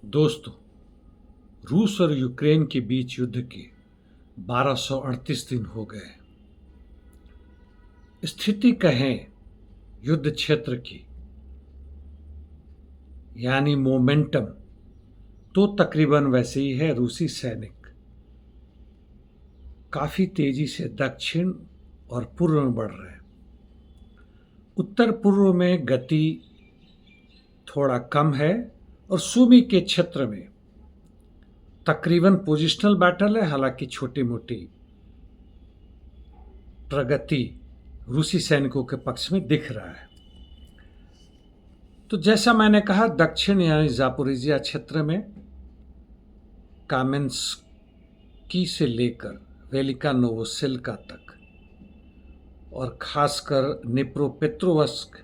दोस्तों, रूस और यूक्रेन के बीच युद्ध के 1238 दिन हो गए। स्थिति कहें युद्ध क्षेत्र की, यानी मोमेंटम, तो तकरीबन वैसे ही है। रूसी सैनिक काफी तेजी से दक्षिण और पूर्व में बढ़ रहे हैं। उत्तर पूर्व में गति थोड़ा कम है और सूमी के क्षेत्र में तकरीबन पोजिशनल बैटल है। हालांकि छोटी मोटी प्रगति रूसी सैनिकों के पक्ष में दिख रहा है। तो जैसा मैंने कहा, दक्षिण यानी जापोरिजिया क्षेत्र में कामेंस्की से लेकर वेलिका नोवोसिल्का तक और खासकर निप्रोपेट्रोवस्क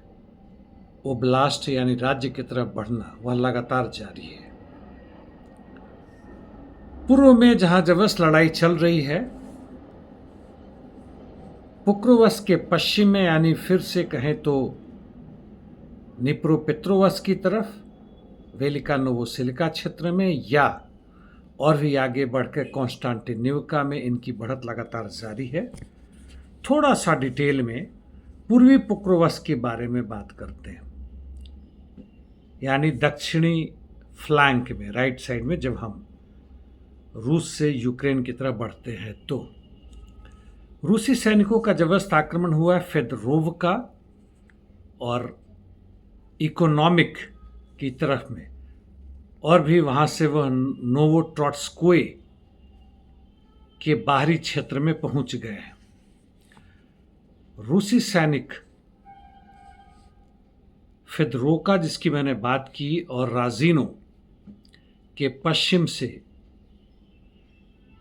ओब्लास्ट यानी राज्य की तरफ बढ़ना वह लगातार जारी है। पूर्व में जहां जबरदस्त लड़ाई चल रही है, पुक्रोवस्क के पश्चिम में, यानी फिर से कहें तो निप्रोपेट्रोवस्क की तरफ, वेलिका नोवोसिल्का क्षेत्र में, या और भी आगे बढ़कर कॉन्स्टेंटिनोवका में इनकी बढ़त लगातार जारी है। थोड़ा सा डिटेल में पूर्वी पुक्रोवस्क के बारे में बात करते हैं, यानी दक्षिणी फ्लैंक में, राइट साइड में जब हम रूस से यूक्रेन की तरफ बढ़ते हैं तो रूसी सैनिकों का जबरदस्त आक्रमण हुआ है फेदरोवका और इकोनॉमिक की तरफ में, और भी वहां से वह नोवोट्रोट्स्कोय के बाहरी क्षेत्र में पहुंच गए हैं। रूसी सैनिक फेदरोका, जिसकी मैंने बात की, और राजीनो के पश्चिम से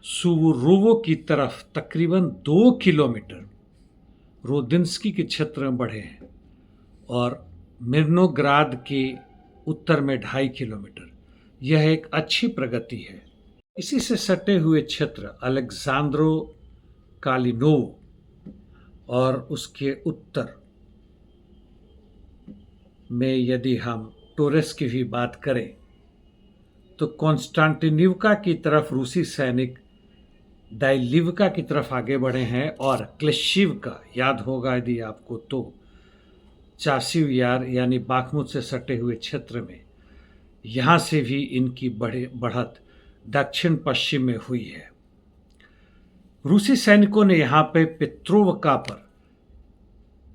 सुवोरोवो की तरफ तकरीबन 2 किलोमीटर रोदिन्स्की के क्षेत्र में बढ़े हैं और मिर्नोग्राद के उत्तर में 2.5 किलोमीटर। यह एक अच्छी प्रगति है। इसी से सटे हुए क्षेत्र अलेक्सांद्रो कालिनोव और उसके उत्तर में यदि हम टोरेस की भी बात करें तो कॉन्स्टेंटिनोवका की तरफ रूसी सैनिक डाइलिवका की तरफ आगे बढ़े हैं, और क्लेशिवका, याद होगा यदि आपको तो, चासिव यार यानी बाखमुत से सटे हुए क्षेत्र में, यहाँ से भी इनकी बढ़त दक्षिण पश्चिम में हुई है। रूसी सैनिकों ने यहाँ पे पेत्रोवका पर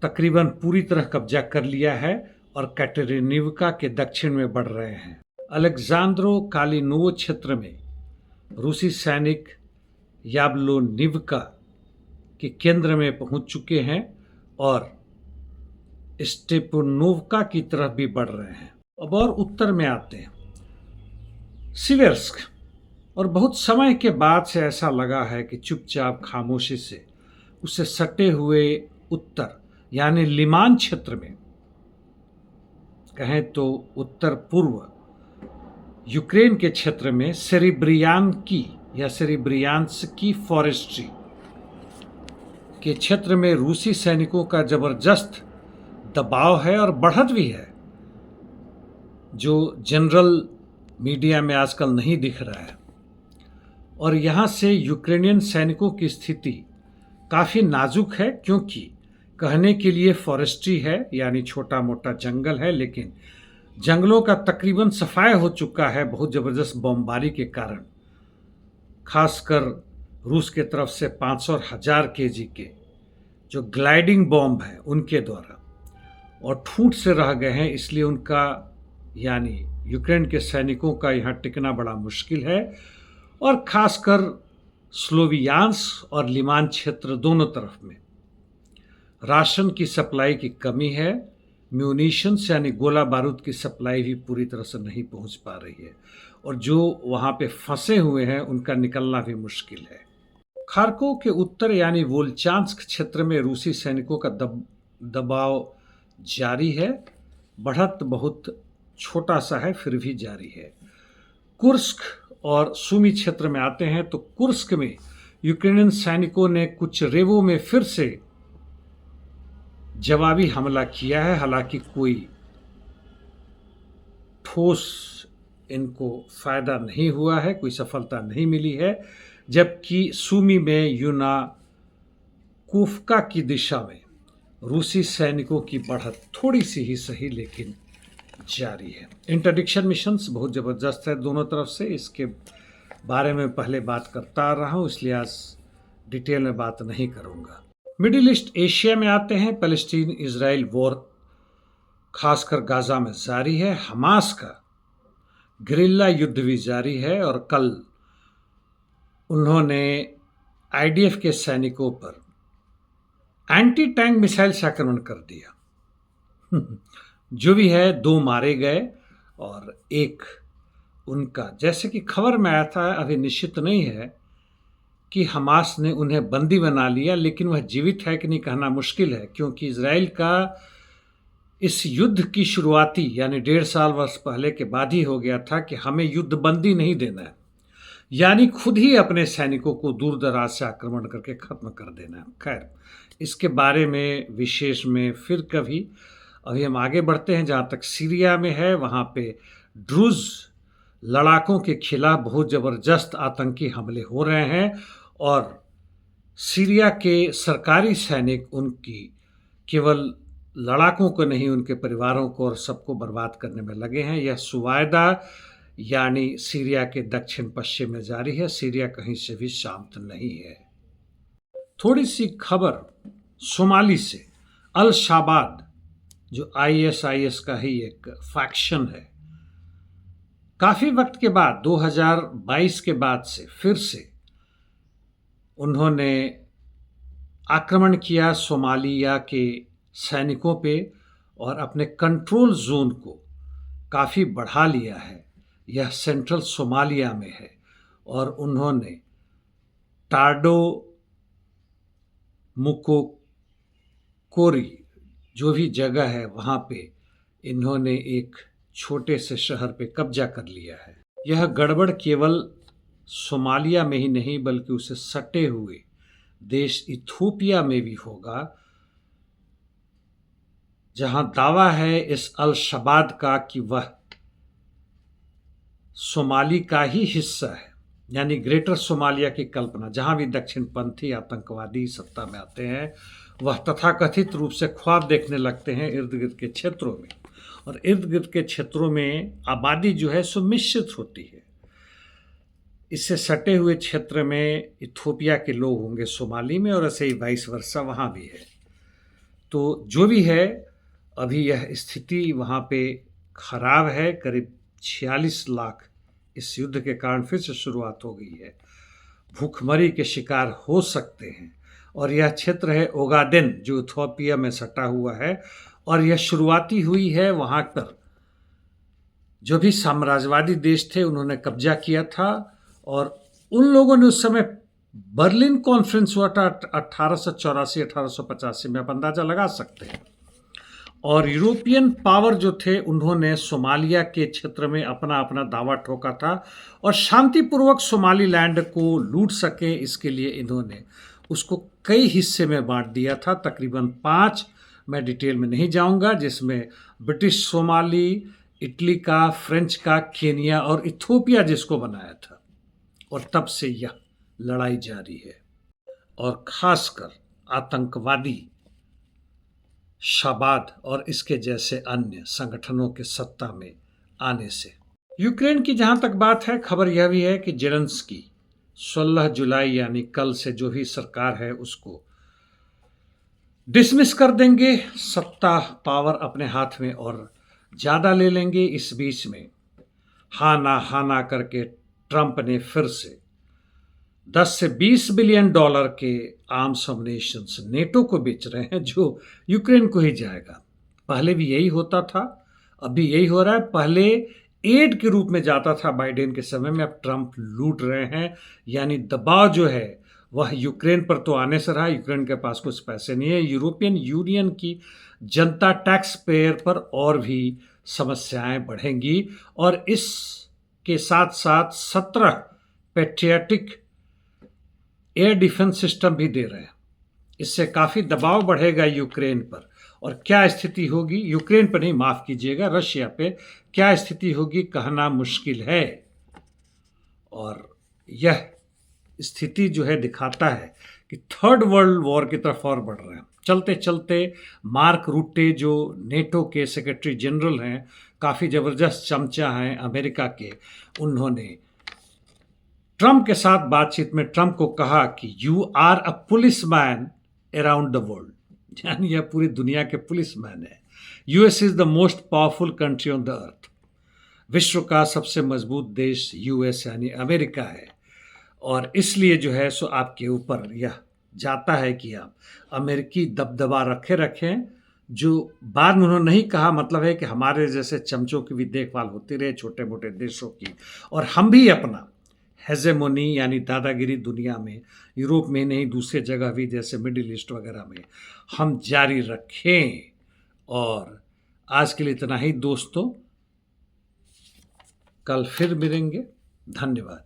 तकरीबन पूरी तरह कब्जा कर लिया है और कैटेरिनिवका के दक्षिण में बढ़ रहे हैं। अलेक्सांद्रो कालिनोव क्षेत्र में रूसी सैनिक याब्लोनिवका के केंद्र में पहुंच चुके हैं और स्टेपनोवका की तरफ भी बढ़ रहे हैं। अब और उत्तर में आते हैं, सिवेर्स्क, और बहुत समय के बाद से ऐसा लगा है कि चुपचाप खामोशी से उससे सटे हुए उत्तर यानी लिमान क्षेत्र में, कहें तो उत्तर पूर्व यूक्रेन के क्षेत्र में सेरिब्रियानकी या सेरिब्रियांस्की फॉरेस्ट्री के क्षेत्र में रूसी सैनिकों का जबरदस्त दबाव है और बढ़त भी है, जो जनरल मीडिया में आजकल नहीं दिख रहा है। और यहाँ से यूक्रेनियन सैनिकों की स्थिति काफ़ी नाजुक है, क्योंकि कहने के लिए फॉरेस्ट्री है यानी छोटा मोटा जंगल है, लेकिन जंगलों का तकरीबन सफाया हो चुका है बहुत ज़बरदस्त बमबारी के कारण, खासकर रूस के तरफ से 500 और 1000 केजी के जो ग्लाइडिंग बॉम्ब हैं उनके द्वारा, और ठूंठ से रह गए हैं। इसलिए उनका, यानी यूक्रेन के सैनिकों का यहाँ टिकना बड़ा मुश्किल है, और खासकर स्लोवियांस्क और लिमान क्षेत्र दोनों तरफ में राशन की सप्लाई की कमी है। म्यूनिशंस यानी गोला बारूद की सप्लाई भी पूरी तरह से नहीं पहुंच पा रही है, और जो वहाँ पे फंसे हुए हैं उनका निकलना भी मुश्किल है। खार्कोव के उत्तर यानी वोल्चांस्क क्षेत्र में रूसी सैनिकों का दबाव जारी है। बढ़त बहुत छोटा सा है, फिर भी जारी है। कुर्स्क और सूमी क्षेत्र में आते हैं तो कुर्स्क में यूक्रेनियन सैनिकों ने कुछ रेवों में फिर से जवाबी हमला किया है। हालांकि कोई ठोस इनको फ़ायदा नहीं हुआ है, कोई सफलता नहीं मिली है, जबकि सूमी में यूनाकुफ्का की दिशा में रूसी सैनिकों की बढ़त थोड़ी सी ही सही लेकिन जारी है। इंटरडिक्शन मिशंस बहुत ज़बरदस्त है दोनों तरफ से, इसके बारे में पहले बात करता आ रहा हूँ, इसलिए आज डिटेल में बात नहीं करूँगा। मिडिल ईस्ट एशिया में आते हैं। पैलेस्टीन इजराइल वॉर खासकर गाज़ा में जारी है। हमास का गेरिल्ला युद्ध भी जारी है और कल उन्होंने आईडीएफ के सैनिकों पर एंटी टैंक मिसाइल से आक्रमण कर दिया। जो भी है, 2 मारे गए और एक उनका, जैसे कि खबर में आया था, अभी निश्चित नहीं है कि हमास ने उन्हें बंदी बना लिया, लेकिन वह जीवित है कि नहीं कहना मुश्किल है, क्योंकि इजराइल का इस युद्ध की शुरुआती यानी 1.5 साल वर्ष पहले के बाद ही हो गया था कि हमें युद्ध बंदी नहीं देना है, यानी खुद ही अपने सैनिकों को दूर दराज से आक्रमण करके ख़त्म कर देना है। खैर, इसके बारे में विशेष में फिर कभी। अभी हम आगे बढ़ते हैं। जहाँ तक सीरिया में है, वहाँ पे ड्रूज लड़ाकों के खिलाफ बहुत ज़बरदस्त आतंकी हमले हो रहे हैं और सीरिया के सरकारी सैनिक उनकी केवल लड़ाकों को नहीं, उनके परिवारों को और सबको बर्बाद करने में लगे हैं। यह सुवायदा यानी सीरिया के दक्षिण पश्चिम में जारी है। सीरिया कहीं से भी शांत नहीं है। थोड़ी सी खबर सोमाली से। अल शाबाब जो आईएसआईएस का ही एक फैक्शन है, काफ़ी वक्त के बाद 2022 के बाद से फिर से उन्होंने आक्रमण किया सोमालिया के सैनिकों पे और अपने कंट्रोल जोन को काफ़ी बढ़ा लिया है। यह सेंट्रल सोमालिया में है और उन्होंने टार्डो मुकोकोरी जो भी जगह है वहाँ पे इन्होंने एक छोटे से शहर पे कब्जा कर लिया है। यह गड़बड़ केवल सोमालिया में ही नहीं बल्कि उसे सटे हुए देश इथियोपिया में भी होगा, जहां दावा है इस अल शबाब का कि वह सोमाली का ही हिस्सा है, यानी ग्रेटर सोमालिया की कल्पना। जहां भी दक्षिणपंथी आतंकवादी सत्ता में आते हैं, वह तथाकथित रूप से ख्वाब देखने लगते हैं इर्द गिर्द के क्षेत्रों में, और इर्द गिर्द के क्षेत्रों में आबादी जो है सो मिश्रित होती है। इससे सटे हुए क्षेत्र में इथियोपिया के लोग होंगे सोमाली में, और ऐसे ही वाइस वर्सा वहाँ भी है। तो जो भी है, अभी यह स्थिति वहाँ पे खराब है। करीब 46 लाख इस युद्ध के कारण फिर से शुरुआत हो गई है। भूखमरी के शिकार हो सकते हैं। और यह क्षेत्र है ओगादेन जो इथियोपिया में सटा हुआ है, और यह शुरुआती हुई है वहाँ पर जो भी साम्राज्यवादी देश थे उन्होंने कब्जा किया था, और उन लोगों ने उस समय बर्लिन कॉन्फ्रेंस हुआ था 1884-1885 में, आप अंदाज़ा लगा सकते हैं। और यूरोपियन पावर जो थे उन्होंने सोमालिया के क्षेत्र में अपना अपना दावा ठोका था और शांतिपूर्वक सोमालीलैंड को लूट सके, इसके लिए इन्होंने उसको कई हिस्से में बांट दिया था, तकरीबन 5। मैं डिटेल में नहीं जाऊंगा, जिसमें ब्रिटिश सोमाली, इटली का, फ्रेंच का, केनिया और इथियोपिया जिसको बनाया था। और तब से यह लड़ाई जारी है, और खासकर आतंकवादी शाबाद और इसके जैसे अन्य संगठनों के सत्ता में आने से। यूक्रेन की जहां तक बात है, खबर यह भी है कि जेलेंस्की 16 जुलाई यानी कल से जो भी सरकार है उसको डिसमिस कर देंगे, सत्ता पावर अपने हाथ में और ज़्यादा ले लेंगे। इस बीच में हा ना करके ट्रंप ने फिर से 10 से 20 बिलियन डॉलर के आर्म्स अम्युनिशंस नेटो को बेच रहे हैं, जो यूक्रेन को ही जाएगा। पहले भी यही होता था, अभी यही हो रहा है। पहले एड के रूप में जाता था बाइडेन के समय में, अब ट्रंप लूट रहे हैं। यानी दबाव जो है वह यूक्रेन पर तो आने से रहा, यूक्रेन के पास कुछ पैसे नहीं है। यूरोपियन यूनियन की जनता, टैक्स पेयर पर और भी समस्याएं बढ़ेंगी, और इसके साथ साथ 17 पैट्रियटिक एयर डिफेंस सिस्टम भी दे रहे हैं। इससे काफ़ी दबाव बढ़ेगा यूक्रेन पर, और क्या स्थिति होगी, यूक्रेन पर नहीं, माफ़ कीजिएगा, रशिया पे क्या स्थिति होगी कहना मुश्किल है। और यह स्थिति जो है दिखाता है कि थर्ड वर्ल्ड वॉर की तरफ और बढ़ रहे हैं। चलते चलते मार्क रूटे जो नेटो के सेक्रेटरी जनरल हैं, काफ़ी ज़बरदस्त चमचा हैं अमेरिका के, उन्होंने ट्रंप के साथ बातचीत में ट्रंप को कहा कि you are a police man around the world, यानी यह पूरी दुनिया के पुलिस मैन है। US is the most powerful country on the earth, विश्व का सबसे मजबूत देश यूएस यानी अमेरिका है, और इसलिए जो है सो आपके ऊपर यह जाता है कि आप अमेरिकी दबदबा रखें। जो बाद में उन्होंने नहीं कहा, मतलब है कि हमारे जैसे चमचों की भी देखभाल होती रहे, छोटे मोटे देशों की, और हम भी अपना हेजेमोनी यानी दादागिरी दुनिया में, यूरोप में नहीं दूसरे जगह भी जैसे मिडिल ईस्ट वगैरह में हम जारी रखें। और आज के लिए इतना ही दोस्तों, कल फिर मिलेंगे। धन्यवाद।